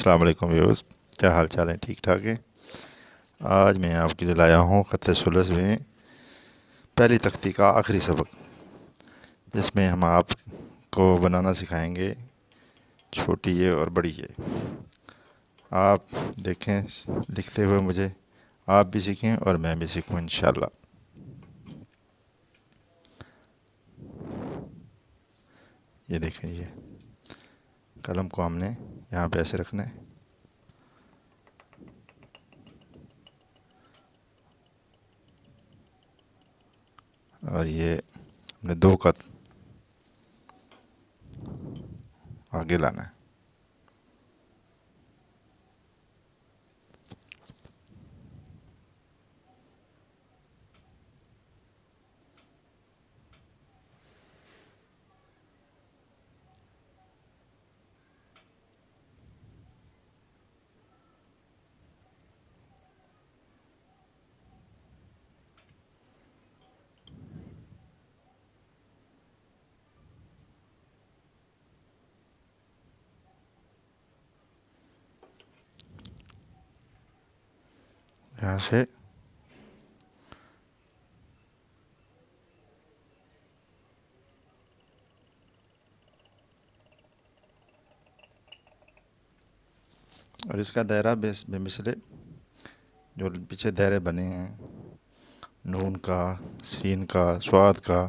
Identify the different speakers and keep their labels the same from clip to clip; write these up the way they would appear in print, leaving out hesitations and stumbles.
Speaker 1: अस्सलाम वालेकुम व्यूअर्स। क्या हाल चाल है? ठीक ठाक है। आज मैं आपके लिए लाया हूँ ख़त सुलस में पहली तख्ती का आखिरी सबक, जिसमें हम आपको बनाना सिखाएंगे छोटी ये और बड़ी ये। आप देखें, लिखते हुए मुझे आप भी सीखें और मैं भी सीखूं इंशाल्लाह। ये देखें, ये कलम को हमने यहाँ पे ऐसे रखना है और ये हमने दो का आगे लाना है। यहाँ से और इसका दायरा बेमिसले जो पीछे दायरे बने हैं, नून का, सीन का, स्वाद का,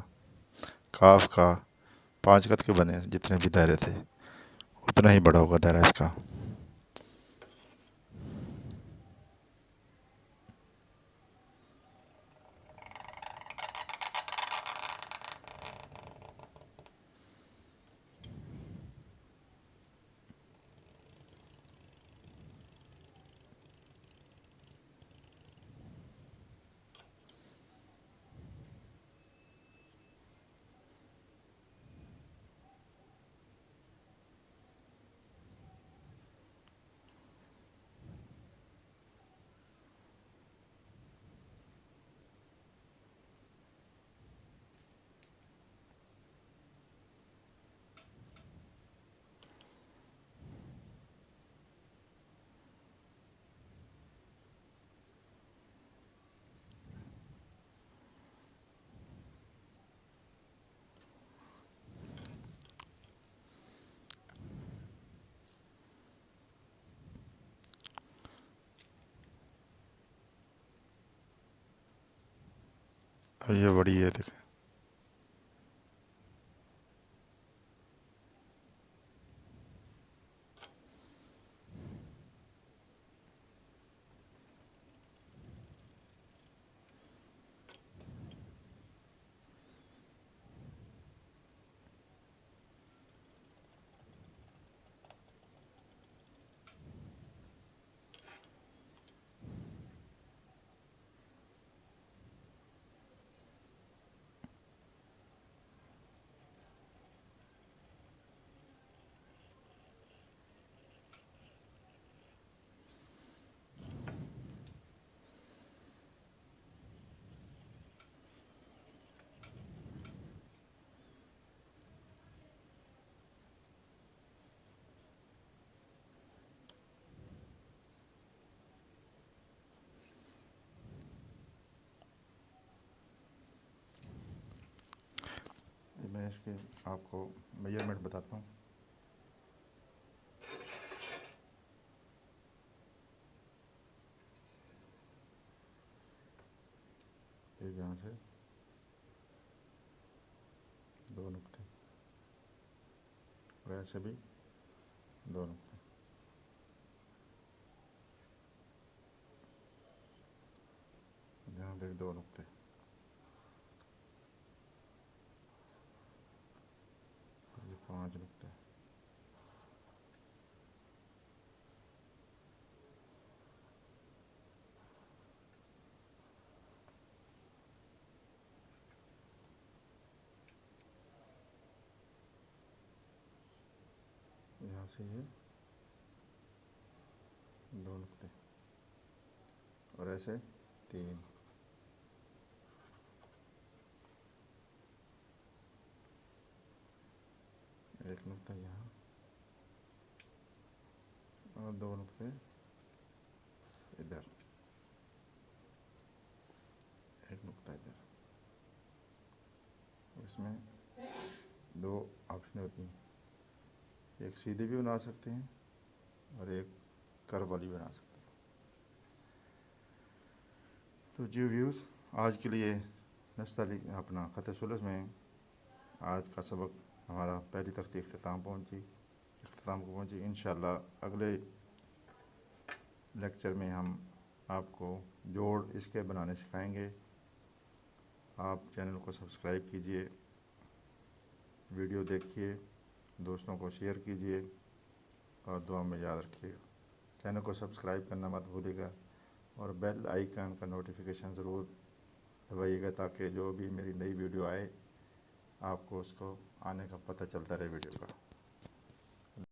Speaker 1: काफ का, 5 कत के बने जितने भी दायरे थे उतना ही बड़ा होगा दायरा इसका। और ये बड़ी है, देखें। मैं इसके आपको मेजरमेंट बताता हूँ। ये यहाँ से 2 नुक्ते और ऐसे भी 2 नुक्ते। यहाँ पे 2 नुक्ते। ये 5 नुक्ते। यहाँ से ये 2 नुक्ते और ऐसे 3। 1 नुक्ता यहाँ और 2 नुक्ते इधर, एक नुक्ता इधर। इसमें 2 ऑप्शन होती हैं, एक सीधी भी बना सकते हैं और एक कर्व वाली बना सकते हैं। तो जी व्यूज़, आज के लिए नस्ताली अपना ख़त सुलस में आज का सबक हमारा पहली तख्ती अख्ताम को पहुँची। इंशाअल्लाह अगले लेक्चर में हम आपको जोड़ इसके बनाने सिखाएंगे। आप चैनल को सब्सक्राइब कीजिए, वीडियो देखिए, दोस्तों को शेयर कीजिए और दुआ में याद रखिएगा। चैनल को सब्सक्राइब करना मत भूलिएगा और बेल आइकन का नोटिफिकेशन ज़रूर दबाइएगा ताकि जो भी मेरी नई वीडियो आए आपको उसको आने का पता चलता रहे वीडियो का।